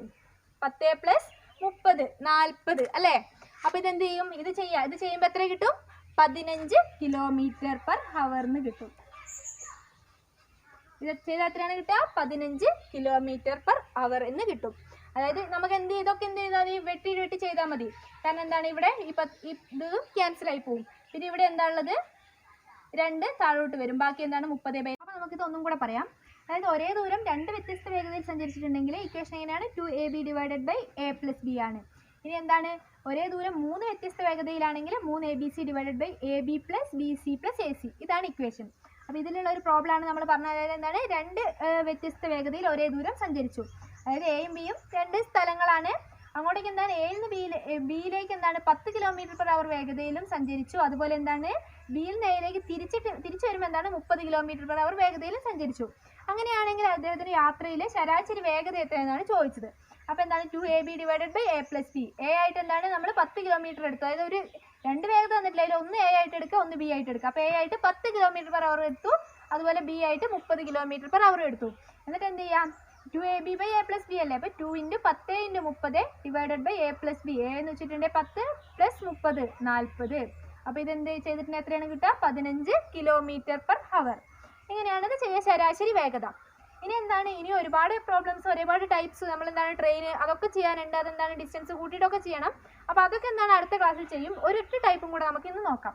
10 plus 30 40 അല്ലേ? അപ്പോൾ ഇതെന്ത് ചെയ്യും? ഇത് ചെയ്യുമ്പോൾ എത്ര കിട്ടും? 15 km/h കിട്ടും. ഇത് ചെയ്താൽ എത്രയാണ് കിട്ടുക? 15 km/h എന്ന് കിട്ടും. അതായത് നമുക്ക് ഇതൊക്കെ എന്ത് ചെയ്താൽ വെട്ടി ചെയ്താൽ മതി. കാരണം എന്താണ്? ഇവിടെ ഇത് ക്യാൻസൽ ആയി പോകും. പിന്നെ ഇവിടെ എന്താ ഉള്ളത്? 2 താഴോട്ട് വരും. ബാക്കി എന്താണ്? 30/. അപ്പോൾ നമുക്കിത് ഒന്നും കൂടെ പറയാം. അതായത് ഒരേ ദൂരം രണ്ട് വ്യത്യസ്ത വേഗതയിൽ സഞ്ചരിച്ചിട്ടുണ്ടെങ്കിൽ ഇക്വേഷൻ എങ്ങനെയാണ്? 2ab divided by a plus B ആണ്. ഇനി എന്താണ്? ഒരേ ദൂരം 3 വ്യത്യസ്ത വേഗതയിലാണെങ്കിൽ 3abc divided by ab plus bc plus ac. ഇതാണ് ഇക്വേഷൻ. അപ്പോൾ ഇതിലുള്ള ഒരു പ്രോബ്ലം ആണ് നമ്മൾ പറഞ്ഞത്. അതായത് എന്താണ്? രണ്ട് വ്യത്യസ്ത വേഗതയിൽ ഒരേ ദൂരം സഞ്ചരിച്ചു. അതായത് എയും ബിയും രണ്ട് സ്ഥലങ്ങളാണ്. അങ്ങോട്ടേക്ക് എന്താണ്? എയിൽ നിന്ന് ബിയിലേക്ക് എന്താണ്? 10 km/h വേഗതയിലും സഞ്ചരിച്ചു. അതുപോലെ എന്താണ്? ബിയിൽ നിന്ന് എയിലേക്ക് തിരിച്ചു വരുമ്പോൾ എന്താണ്? 30 km/h വേഗതയിലും സഞ്ചരിച്ചു. അങ്ങനെയാണെങ്കിൽ അദ്ദേഹത്തിന് യാത്രയിലെ ശരാശരി വേഗത എത്രയെന്നാണ് ചോദിച്ചത്. അപ്പോൾ എന്താണ്? 2ab divided by a plus B. A ആയിട്ട് എന്താണ്? നമ്മൾ 10 km എടുത്തു. അതായത് ഒരു രണ്ട് വേഗത വന്നിട്ടില്ല. അതിൽ ഒന്ന് എ ആയിട്ട് എടുക്കുക, ഒന്ന് ബി ആയിട്ട് എടുക്കുക. അപ്പോൾ എ ആയിട്ട് 10 km/h എടുത്തു. അതുപോലെ ബി ആയിട്ട് 30 km/h എടുത്തു. എന്നിട്ട് എന്ത് ചെയ്യാം? 2ab by a plus B അല്ലേ? അപ്പോൾ 2 into 10 into 30 divided by a plus B. A എന്ന് വെച്ചിട്ടുണ്ടെങ്കിൽ 10 പ്ലസ് 30 40. അപ്പോൾ ഇതെന്ത് ചെയ്തിട്ടുണ്ടെങ്കിൽ എത്രയാണ് കിട്ടുക? 15 km/h. ഇങ്ങനെയാണിത് ചെയ്യുക ശരാശരി വേഗത. ഇനി എന്താണ്? ഇനി ഒരുപാട് പ്രോബ്ലംസ്, ഒരുപാട് ടൈപ്സ് നമ്മൾ എന്താണ്? ട്രെയിൻ അതൊക്കെ ചെയ്യാനുണ്ട്. അതെന്താണ്? ഡിസ്റ്റൻസ് കൂട്ടിയിട്ടൊക്കെ ചെയ്യണം. അപ്പോൾ അതൊക്കെ എന്താണ്? അടുത്ത ക്ലാസ്സിൽ ചെയ്യും. ഒരൊറ്റ ടൈപ്പും കൂടെ നമുക്ക് ഇന്ന് നോക്കാം.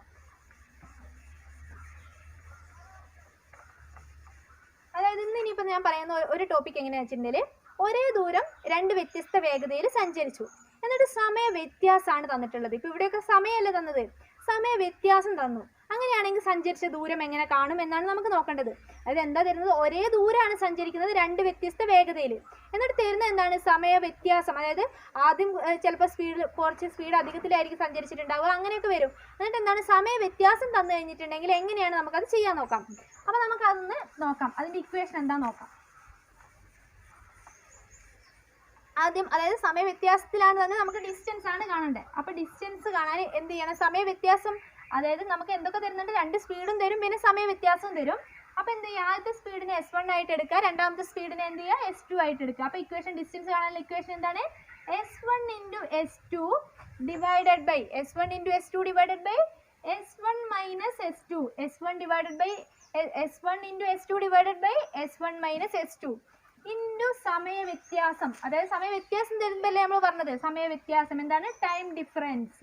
അതായത് ഇനിയിപ്പോൾ ഞാൻ പറയുന്ന ഒരു ടോപ്പിക് എങ്ങനെയാണെന്ന് വെച്ചിട്ടുണ്ടെങ്കിൽ ഒരേ ദൂരം രണ്ട് വ്യത്യസ്ത വേഗതയിൽ സഞ്ചരിച്ചു. എന്നിട്ട് സമയ വ്യത്യാസമാണ് തന്നിട്ടുള്ളത്. ഇപ്പോൾ ഇവിടെയൊക്കെ സമയമല്ല തന്നത്, സമയ വ്യത്യാസം തന്നു. അങ്ങനെയാണെങ്കിൽ സഞ്ചരിച്ച ദൂരം എങ്ങനെ കാണും എന്നാണ് നമുക്ക് നോക്കേണ്ടത്. അതായത് എന്താ തരുന്നത്? ഒരേ ദൂരമാണ് സഞ്ചരിക്കുന്നത് രണ്ട് വ്യത്യസ്ത വേഗതയിൽ. എന്നിട്ട് തരുന്നത് എന്താണ്? സമയ വ്യത്യാസം. അതായത് ആദ്യം ചിലപ്പോൾ കുറച്ച് സ്പീഡ് അധികത്തിലായിരിക്കും സഞ്ചരിച്ചിട്ടുണ്ടാവുക, അങ്ങനെയൊക്കെ വരും. എന്നിട്ട് എന്താണ്? സമയ വ്യത്യാസം തന്നു കഴിഞ്ഞിട്ടുണ്ടെങ്കിൽ എങ്ങനെയാണ് നമുക്കത് ചെയ്യാൻ നോക്കാം. അപ്പോൾ നമുക്കതൊന്ന് നോക്കാം. അതിൻ്റെ ഇക്വേഷൻ എന്താ നോക്കാം. ആദ്യം അതായത് സമയ വ്യത്യാസത്തിലാണ് തന്നെ നമുക്ക് ഡിസ്റ്റൻസ് ആണ് കാണേണ്ടത്. അപ്പോൾ ഡിസ്റ്റൻസ് കാണാൻ എന്ത് ചെയ്യണം? സമയ വ്യത്യാസം, അതായത് നമുക്ക് എന്തൊക്കെ തരുന്നുണ്ട്? 2 സ്പീഡും തരും, പിന്നെ സമയ വ്യത്യാസവും തരും. അപ്പോൾ എന്ത് ചെയ്യുക? ആദ്യത്തെ സ്പീഡിനെ S1 ആയിട്ട് എടുക്കുക, രണ്ടാമത്തെ സ്പീഡിനെ എന്ത് ചെയ്യുക? S2 ആയിട്ട് എടുക്കുക. അപ്പോൾ ഇക്വേഷൻ ഡിസ്റ്റൻസ് കാണാനുള്ള ഇക്വേഷൻ എന്താണ്? S1 × S2 divided by S1 × S2 divided by S1 minus S2. S1 divided by S1 × S2 divided by S1 minus S2 into സമയ വ്യത്യാസം. അതായത് സമയ വ്യത്യാസം തരുമ്പോഴല്ലേ നമ്മൾ പറഞ്ഞത് സമയ വ്യത്യാസം എന്താണ്? Time difference.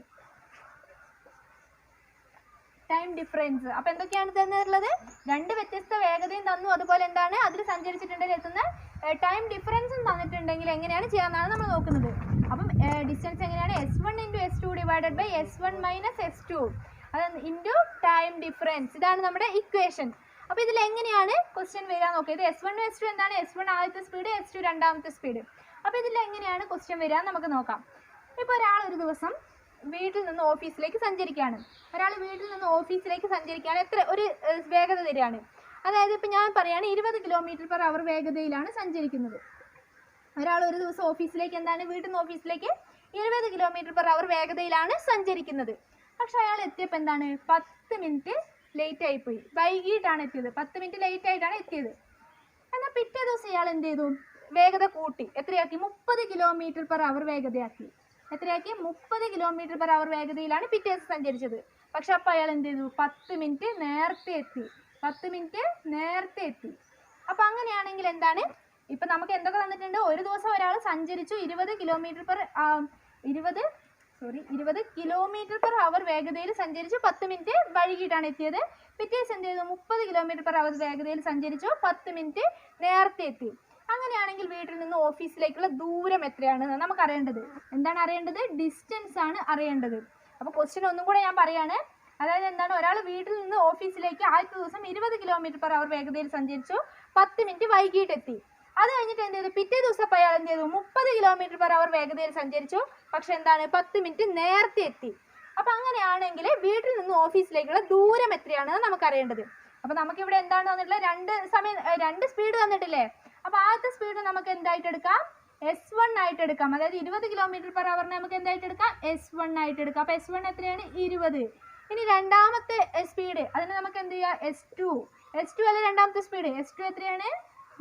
Time difference. അപ്പോൾ എന്തൊക്കെയാണ് തന്നിട്ടുള്ളത്? 2 വ്യത്യസ്ത വേഗതയും തന്നു, അതുപോലെ എന്താണ് അതിൽ സഞ്ചരിച്ചിട്ടുണ്ടെങ്കിൽ എത്തുന്ന ടൈം ഡിഫറൻസും തന്നിട്ടുണ്ടെങ്കിൽ എങ്ങനെയാണ് ചെയ്യാമെന്നാണ് നമ്മൾ നോക്കുന്നത്. അപ്പം ഡിസ്റ്റൻസ് എങ്ങനെയാണ്? S1 × S2 divided by S1 minus S2 അത് ഇൻറ്റു ടൈം ഡിഫറൻസ്. ഇതാണ് നമ്മുടെ ഇക്വേഷൻ. അപ്പോൾ ഇതിൽ എങ്ങനെയാണ് ക്വസ്റ്റ്യൻ വരിക നോക്കുക. ഇത് S1 S2 എന്താണ്? S1 ആദ്യത്തെ സ്പീഡ്, S2 രണ്ടാമത്തെ സ്പീഡ്. അപ്പോൾ ഇതിൽ എങ്ങനെയാണ് ക്വസ്റ്റ്യൻ വരിക നമുക്ക് നോക്കാം. ഇപ്പോൾ ഒരാൾ ഒരു ദിവസം വീട്ടിൽ നിന്ന് ഓഫീസിലേക്ക് സഞ്ചരിക്കുകയാണ്. എത്ര ഒരു വേഗത തരികയാണ്. അതായത് ഇപ്പോൾ ഞാൻ പറയുകയാണ് 20 km/h വേഗതയിലാണ് സഞ്ചരിക്കുന്നത്. ഒരാൾ ഒരു ദിവസം ഓഫീസിലേക്ക് വീട്ടിൽ നിന്ന് ഓഫീസിലേക്ക് 20 km/h വേഗതയിലാണ് സഞ്ചരിക്കുന്നത്. പക്ഷെ അയാൾ എത്തിയപ്പോൾ 10 മിനിറ്റ് ലേറ്റ് ആയിപ്പോയി, വൈകിട്ടാണ് എത്തിയത്. 10 മിനിറ്റ് ലേറ്റ് ആയിട്ടാണ് എത്തിയത്. എന്നാൽ പിറ്റേ ദിവസം ഇയാൾ എന്ത് ചെയ്തു? വേഗത കൂട്ടി. എത്രയാക്കി? 30 km/h വേഗതയാക്കി. എത്രയാക്കി? 30 km/h വേഗതയിലാണ് പിറ്റേ ദിവസം സഞ്ചരിച്ചത്. പക്ഷെ അപ്പോൾ അയാൾ എന്ത് ചെയ്തു? 10 മിനിറ്റ് നേരത്തെ എത്തി. അപ്പോൾ അങ്ങനെയാണെങ്കിൽ എന്താണ്? ഇപ്പം നമുക്ക് എന്തൊക്കെ തന്നിട്ടുണ്ട്? ഒരു ദിവസം ഒരാൾ സഞ്ചരിച്ചു 20 km/h വേഗതയിൽ സഞ്ചരിച്ചു, 10 മിനിറ്റ് വൈകിട്ടാണ് എത്തിയത്. പിറ്റേ ദിവസം എന്ത് ചെയ്തു? 30 km/h വേഗതയിൽ സഞ്ചരിച്ചു, 10 മിനിറ്റ് നേരത്തെ എത്തി. അങ്ങനെയാണെങ്കിൽ വീട്ടിൽ നിന്ന് ഓഫീസിലേക്കുള്ള ദൂരം എത്രയാണ് നമുക്ക് അറിയേണ്ടത്? എന്താണ് അറിയേണ്ടത്? ഡിസ്റ്റൻസ് ആണ് അറിയേണ്ടത്. അപ്പോൾ ക്വസ്റ്റ്യൻ ഒന്നും കൂടെ ഞാൻ പറയാണ്. അതായത് എന്താണ്? ഒരാൾ വീട്ടിൽ നിന്ന് ഓഫീസിലേക്ക് ആദ്യത്തെ ദിവസം 20 km/h വേഗതയിൽ സഞ്ചരിച്ചു, 10 മിനിറ്റ് വൈകിട്ടെത്തി. അത് കഴിഞ്ഞിട്ട് എന്ത് ചെയ്തു? പിറ്റേ ദിവസം അപ്പോൾ അയാൾ എന്ത് ചെയ്തു? 30 km/h വേഗതയിൽ സഞ്ചരിച്ചു, പക്ഷെ എന്താണ്? 10 മിനിറ്റ് നേരത്തെ എത്തി. അപ്പോൾ അങ്ങനെയാണെങ്കിൽ വീട്ടിൽ നിന്ന് ഓഫീസിലേക്കുള്ള ദൂരം എത്രയാണെന്ന് നമുക്ക് അറിയേണ്ടത്. അപ്പോൾ നമുക്കിവിടെ എന്താണ് തന്നിട്ടുള്ളത്? 2 സ്പീഡ് തന്നിട്ടില്ലേ? അപ്പോൾ ആദ്യത്തെ സ്പീഡ് നമുക്ക് എന്തായിട്ട് എടുക്കാം? S1 ആയിട്ട് എടുക്കാം. അതായത് 20 km/h നമുക്ക് എന്തായിട്ട് എടുക്കാം? S1 ആയിട്ട് എടുക്കാം. അപ്പോൾ S1 എത്രയാണ്? 20. ഇനി രണ്ടാമത്തെ സ്പീഡ് അതിന് നമുക്ക് എന്ത് ചെയ്യാം? S2 അല്ല രണ്ടാമത്തെ സ്പീഡ്. S2 എത്രയാണ്?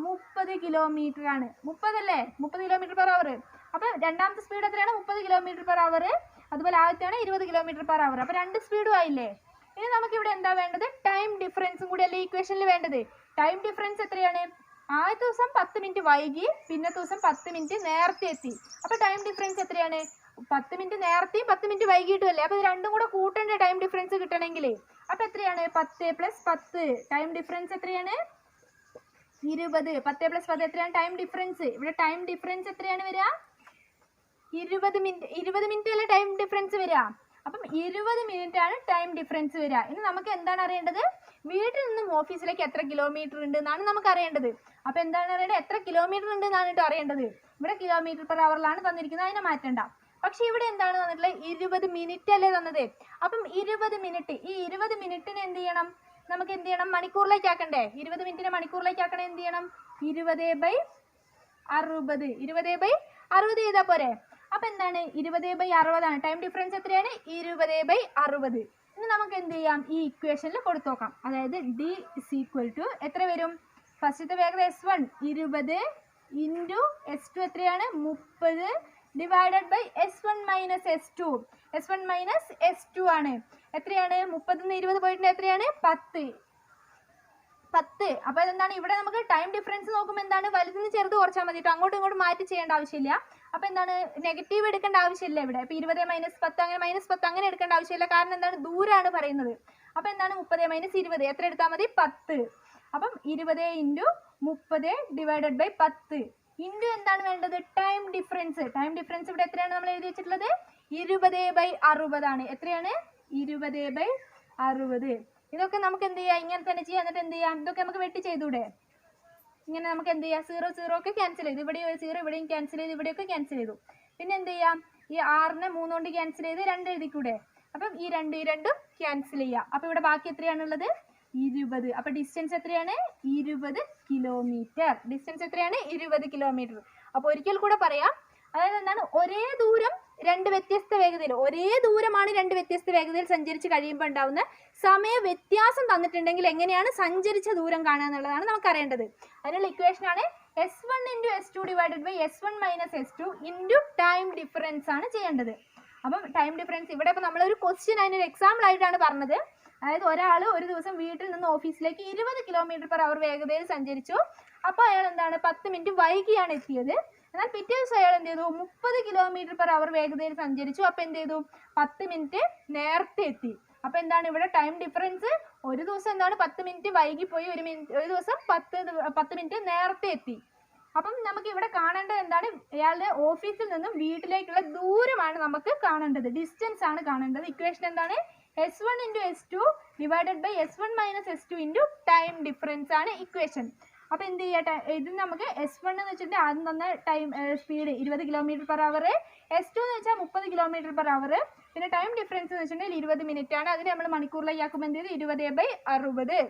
30 km ആണ്. 30 അല്ലേ? 30 km/h. അപ്പോൾ രണ്ടാമത്തെ സ്പീഡ് എത്രയാണ്? 30 km/h. അതുപോലെ ആദ്യത്തെയാണ് 20 km/h. അപ്പോൾ 2 സ്പീഡും ആയില്ലേ? ഇനി നമുക്കിവിടെ എന്താ വേണ്ടത്? ടൈം ഡിഫറൻസും കൂടി അല്ലേ ഇക്വേഷനിൽ വേണ്ടത്? ടൈം ഡിഫറൻസ് എത്രയാണ്? ആദ്യത്തെ ദിവസം 10 മിനിറ്റ് വൈകി, പിന്നത്തെ ദിവസം 10 മിനിറ്റ് നേരത്തെ എത്തി. അപ്പോൾ ടൈം ഡിഫറൻസ് എത്രയാണ്? 10 മിനിറ്റ് നേരത്തെയും 10 മിനിറ്റ് വൈകിട്ടും അല്ലേ? അപ്പോൾ ഇത് രണ്ടും കൂടെ കൂട്ടേണ്ട ടൈം ഡിഫറൻസ് കിട്ടണമെങ്കിൽ. അപ്പോൾ എത്രയാണ്? 10 + 10. ടൈം ഡിഫറൻസ് എത്രയാണ്? 20. 10 + 10 എത്രയാണ് ടൈം ഡിഫറൻസ്? ഇവിടെ ടൈം ഡിഫറൻസ് എത്രയാണ് വരിക? 20 മിനിറ്റ് അല്ലേ ടൈം ഡിഫറൻസ് വരിക. അപ്പം 20 മിനിറ്റ് ആണ് ടൈം ഡിഫറൻസ് വരിക. ഇനി നമുക്ക് എന്താണ് അറിയേണ്ടത്? വീട്ടിൽ നിന്നും ഓഫീസിലേക്ക് എത്ര കിലോമീറ്റർ ഉണ്ട് എന്നാണ് നമുക്ക് അറിയേണ്ടത്. അപ്പോൾ എന്താണ് അറിയേണ്ടത്? എത്ര കിലോമീറ്റർ ഉണ്ട് എന്നാണ് കേട്ടോ അറിയേണ്ടത്. ഇവിടെ km/h തന്നിരിക്കുന്നത്, അതിനെ മാറ്റണ്ട. പക്ഷെ ഇവിടെ എന്താണ് തന്നിട്ടുള്ളത്? 20 മിനിറ്റ് അല്ലേ തന്നത്. അപ്പം 20 മിനിറ്റ്, ഈ 20 മിനിറ്റിന് എന്ത് ചെയ്യണം? നമുക്ക് എന്ത് ചെയ്യണം? മണിക്കൂറിലേക്ക് ആക്കണ്ടേ? 20 മിനിറ്റിനെ മണിക്കൂറിലേക്ക് ആക്കണേ എന്ത് ചെയ്യണം? 20/60. 20/60 ചെയ്താൽ പോരെ? അപ്പം എന്താണ്? 20/60 ആണ്. ടൈം ഡിഫറൻസ് എത്രയാണ്? 20/60. ഇനി നമുക്ക് എന്ത് ചെയ്യാം? ഈ ഇക്വേഷനിൽ കൊടുത്തു നോക്കാം. അതായത് D = എത്ര വരും? ഫസ്റ്റത്തെ വേഗത S1 20 ഇൻറ്റു S2 എത്രയാണ്? 30 divided by S1 minus S2. S1 minus S2 ആണ്. എത്രയാണ്? 30 നിന്ന് 20 പോയിട്ടുണ്ട്. എത്രയാണ്? 10. അപ്പോൾ എന്താണ്? ഇവിടെ നമുക്ക് ടൈം ഡിഫറൻസ് നോക്കുമ്പോൾ എന്താണ്? വലുതിന് ചെറുത് കുറച്ചാൽ മതി കേട്ടോ. അങ്ങോട്ടും ഇങ്ങോട്ടും മാറ്റി ചെയ്യേണ്ട ആവശ്യമില്ല. അപ്പോൾ എന്താണ്? നെഗറ്റീവ് എടുക്കേണ്ട ആവശ്യമില്ല ഇവിടെ. ഇപ്പോൾ 20 - 10 അങ്ങനെ -10 അങ്ങനെ എടുക്കേണ്ട ആവശ്യമില്ല. കാരണം എന്താണ്? ദൂരമാണ് പറയുന്നത്. അപ്പോൾ എന്താണ്? 30 - 20 എത്ര എടുത്താൽ മതി? 10. അപ്പം 20 ഇൻറ്റു 30 ഡിവൈഡഡ് ബൈ 10 ഇൻറ്റു എന്താണ് വേണ്ടത്? Time difference. ടൈം ഡിഫറൻസ് ഇവിടെ എത്രയാണ് നമ്മൾ എഴുതി വെച്ചിട്ടുള്ളത്? 20/60 ആണ്. എത്രയാണ്? 20/60. ഇതൊക്കെ നമുക്ക് എന്ത് ചെയ്യാം? ഇങ്ങനെ തന്നെ ചെയ്യാം. എന്നിട്ട് എന്ത് ചെയ്യാം? ഇതൊക്കെ നമുക്ക് വെട്ടി ചെയ്തൂടെ? ഇങ്ങനെ നമുക്ക് എന്ത് ചെയ്യാം? 0 0 ഒക്കെ ക്യാൻസൽ ചെയ്തു. ഇവിടെ 0 ഇവിടെയും ക്യാൻസൽ ചെയ്തു, ഇവിടെയൊക്കെ ക്യാൻസൽ ചെയ്തു. പിന്നെ എന്ത് ചെയ്യാം? ഈ 6നെ 3 കൊണ്ട് ക്യാൻസൽ ചെയ്ത് 2 എഴുതിക്കൂടെ? അപ്പം ഈ 2 ക്യാൻസൽ ചെയ്യാം. അപ്പോൾ ഇവിടെ ബാക്കി എത്രയാണുള്ളത്? 20. അപ്പോൾ ഡിസ്റ്റൻസ് എത്രയാണ്? 20 കിലോമീറ്റർ. ഡിസ്റ്റൻസ് എത്രയാണ്? 20 കിലോമീറ്റർ. അപ്പോൾ ഒരിക്കൽ കൂടെ പറയാം. അതായത് എന്താണ്, ഒരേ ദൂരം രണ്ട് വ്യത്യസ്ത വേഗതയിൽ, ഒരേ ദൂരമാണ് രണ്ട് വ്യത്യസ്ത വേഗതയിൽ സഞ്ചരിച്ച് കഴിയുമ്പോൾ ഉണ്ടാവുന്ന സമയ വ്യത്യാസം തന്നിട്ടുണ്ടെങ്കിൽ എങ്ങനെയാണ് സഞ്ചരിച്ച ദൂരം കാണുക എന്നുള്ളതാണ് നമുക്ക് അറിയേണ്ടത്. അതിനുള്ള ഇക്വേഷൻ ആണ് S1 × S2 divided by S1 - S2 into time difference ആണ് ചെയ്യേണ്ടത്. അപ്പം ടൈം ഡിഫറൻസ് ഇവിടെ ഇപ്പോൾ നമ്മളൊരു ക്വസ്റ്റ്യൻ അതിനൊരു എക്സാമ്പിൾ ആയിട്ടാണ് പറഞ്ഞത്. അതായത് ഒരാൾ ഒരു ദിവസം വീട്ടിൽ നിന്ന് ഓഫീസിലേക്ക് 20 km/h വേഗതയിൽ സഞ്ചരിച്ചു. അപ്പോൾ അയാൾ എന്താണ് 10 മിനിറ്റ് വൈകിയാണ് എത്തിയത്. എന്നാൽ പിറ്റേ ദിവസം അയാൾ എന്ത് ചെയ്തു, 30 km/h വേഗതയിൽ സഞ്ചരിച്ചു. അപ്പോൾ എന്ത് ചെയ്തു, 10 മിനിറ്റ് നേരത്തെ എത്തി. അപ്പോൾ എന്താണ് ഇവിടെ ടൈം ഡിഫറൻസ്, ഒരു ദിവസം എന്താണ് 10 മിനിറ്റ് വൈകിപ്പോയി, ഒരു ദിവസം 10 മിനിറ്റ് നേരത്തെ എത്തി. അപ്പം നമുക്ക് ഇവിടെ കാണേണ്ടത് എന്താണ്, ഇയാളുടെ ഓഫീസിൽ നിന്നും വീട്ടിലേക്കുള്ള ദൂരമാണ് നമുക്ക് കാണേണ്ടത്, ഡിസ്റ്റൻസ് ആണ് കാണേണ്ടത്. ഇക്വേഷൻ എന്താണ്, S1 × S2 divided by S1 - S2 into time difference ആണ് ഇക്വേഷൻ. അപ്പോൾ എന്ത് ചെയ്യട്ടെ, ഇത് നമുക്ക് S1 എന്ന് വെച്ചിട്ടുണ്ടെങ്കിൽ ആദ്യം തന്ന ടൈം സ്പീഡ് 20 km/h, S2 എന്ന് വെച്ചാൽ 30 km/h, പിന്നെ ടൈം ഡിഫറൻസ് എന്ന് വെച്ചിട്ടുണ്ടെങ്കിൽ 20 മിനിറ്റ് ആണ്. അതിന് നമ്മൾ മണിക്കൂറിലേക്ക് ആക്കുമ്പോൾ എന്ത് ചെയ്ത് 20/60.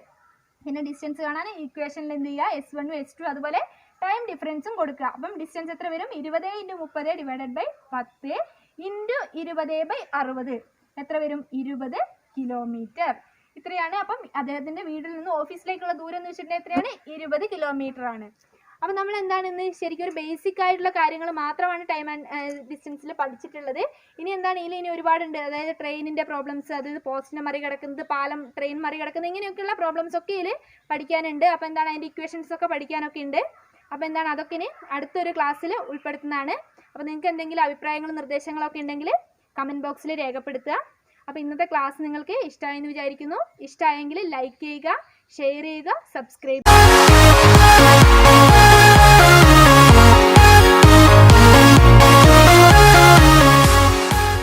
പിന്നെ ഡിസ്റ്റൻസ് കാണാൻ ഇക്വേഷനിൽ എന്ത് ചെയ്യുക, S1 ഉം S2 അതുപോലെ ടൈം ഡിഫറൻസും കൊടുക്കുക. അപ്പം ഡിസ്റ്റൻസ് എത്ര വരും, 20 × 30 ഡിവൈഡഡ് ബൈ 10 ഇൻറ്റു 20/60 എത്ര വരും, 20 കിലോമീറ്റർ. ഇത്രയാണ്. അപ്പം അദ്ദേഹത്തിൻ്റെ വീട്ടിൽ നിന്ന് ഓഫീസിലേക്കുള്ള ദൂരം എന്ന് വെച്ചിട്ടുണ്ടെങ്കിൽ എത്രയാണ്, 20 കിലോമീറ്റർ ആണ്. അപ്പം നമ്മൾ എന്താണ് ഇന്ന് ശരിക്കും ഒരു ബേസിക് ആയിട്ടുള്ള കാര്യങ്ങൾ മാത്രമാണ് ടൈം ആൻഡ് ഡിസ്റ്റൻസിൽ പഠിച്ചിട്ടുള്ളത്. ഇനി എന്താണ് ഇനി ഒരുപാടുണ്ട്. അതായത് ട്രെയിനിൻ്റെ പ്രോബ്ലംസ്, അതായത് പോസ്റ്റിനെ മറികടക്കുന്നത്, പാലം ട്രെയിൻ മറികടക്കുന്നത്, ഇങ്ങനെയൊക്കെയുള്ള പ്രോബ്ലംസ് ഒക്കെ ഇതിൽ പഠിക്കാനുണ്ട്. അപ്പോൾ എന്താണ് അതിൻ്റെ ഇക്വേഷൻസ് ഒക്കെ പഠിക്കാനൊക്കെ ഉണ്ട്. അപ്പോൾ എന്താണ് അതൊക്കെ ഇനി അടുത്തൊരു ക്ലാസ്സിൽ ഉൾപ്പെടുത്തുന്നതാണ്. അപ്പോൾ നിങ്ങൾക്ക് എന്തെങ്കിലും അഭിപ്രായങ്ങളും നിർദ്ദേശങ്ങളൊക്കെ ഉണ്ടെങ്കിൽ കമൻറ്റ് ബോക്സിൽ രേഖപ്പെടുത്തുക. അപ്പോൾ ഇന്നത്തെ ക്ലാസ് നിങ്ങൾക്ക് ഇഷ്ടമായെന്ന് വിചാരിക്കുന്നു. ഇഷ്ടമായെങ്കിൽ ലൈക്ക് ചെയ്യുക, ഷെയർ ചെയ്യുക, സബ്സ്ക്രൈബ്